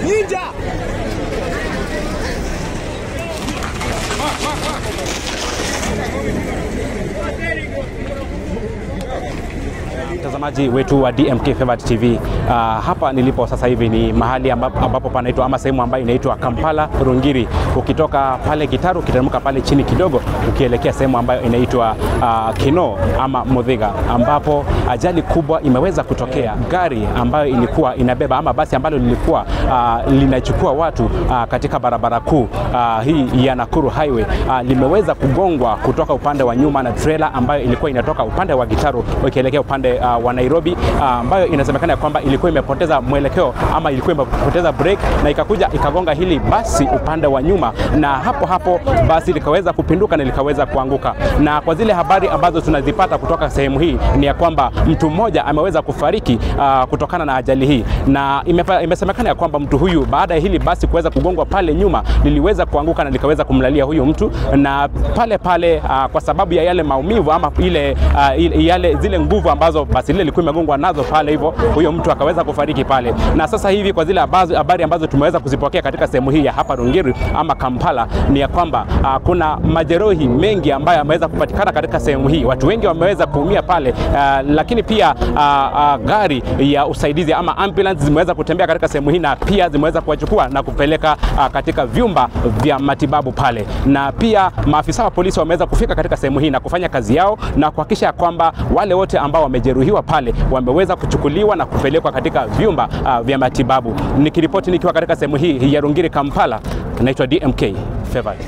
Ninja! Mtazamaji wetu wa DMK Favorite TV, hapa nilipo sasa hivi ni mahali ambapo panaitwa ama sehemu ambayo inaitwa Kampala Rungiri. Ukitoka pale Gitaru ukiteremka pale chini kidogo ukielekea sehemu ambayo inaitwa Kino ama Muthiga, ambapo ajali kubwa imeweza kutokea. Gari ambayo ilikuwa inabeba ama basi ambalo lilikuwa linachukua watu katika barabara kuu hii ya Nakuru Highway limeweza kugongwa kutoka upande wa nyuma na trailer ambayo ilikuwa inatoka upande wa Gitaru ikielekea upande wa Nairobi, ambayo inasemekana kwamba ilikuwa imepoteza mwelekeo ama ilikuwa imepoteza break na ikakuja ikagonga hili basi upande wa nyuma, na hapo basi likaweza kupinduka na likaweza kuanguka. Na kwa zile habari ambazo tunazipata kutoka sehemu hii ni ya kwamba mtu mmoja ameweza kufariki kutokana na ajali hii, na imesemekana ya kwamba mtu huyu baada ya hili basi kuweza kugongwa pale nyuma liliweza kuanguka na likaweza kumlalia huyu mtu, na pale kwa sababu ya yale maumivu ama zile nguvu ambazo basi lile lilikuwa imegongwa nazo pale, hivyo huyo mtu akaweza kufariki pale. Na sasa hivi kwa zile habari ambazo tumeweza kuzipokea katika sehemu hii ya hapa Rungiri ama Kampala ni ya kwamba kuna majeruhi mengi ambayo yameweza kupatikana katika sehemu hii. Watu wengi wameweza kuumia pale, lakini pia gari ya usaidizi ama ambulance zimeweza kutembea katika sehemu hii na pia zimeweza kuwachukua na kupeleka katika vyumba vya matibabu pale. Na pia maafisa wa polisi wameweza kufika katika sehemu hii na kufanya kazi yao na kuhakikisha kwamba wale wote ambao wamejeruhiwa pale wameweza kuchukuliwa na kupelekwa katika vyumba vya matibabu. Nikiripoti nikiwa katika sehemu hii ya Rungiri Kampala, naitwa DMK Favorite.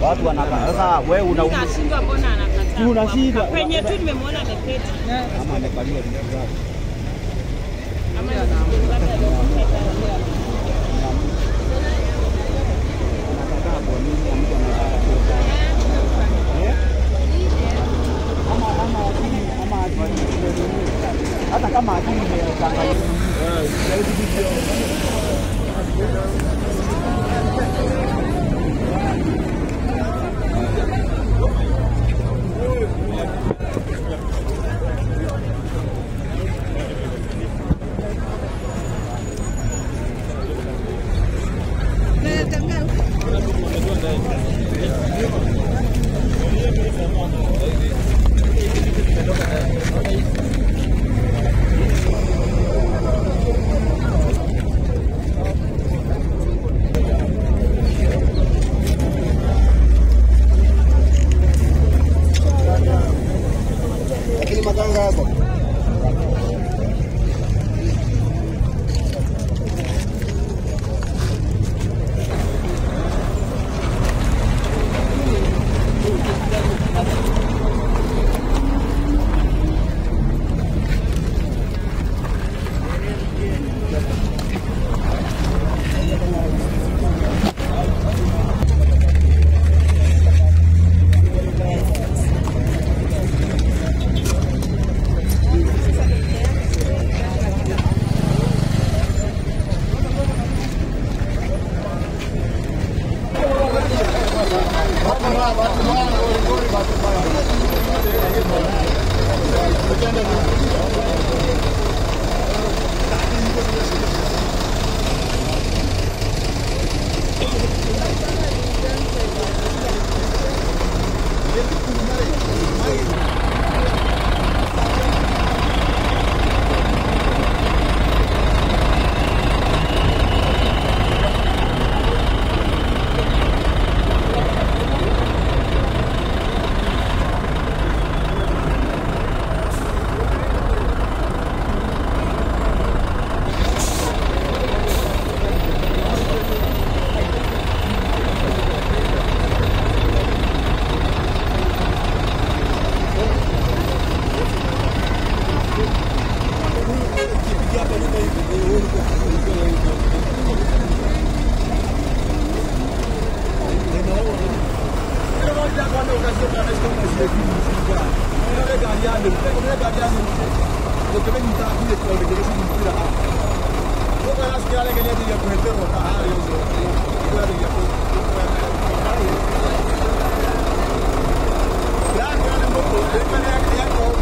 Watu wanakataa. Sasa wewe unashindwa, mbona anakataa? Unashindwa. Kwenye tu nimemwona ameketi. Kama amebalia vitu zake. Ama labda hata kama akili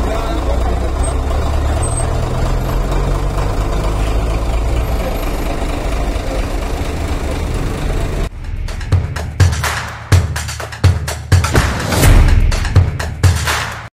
Ya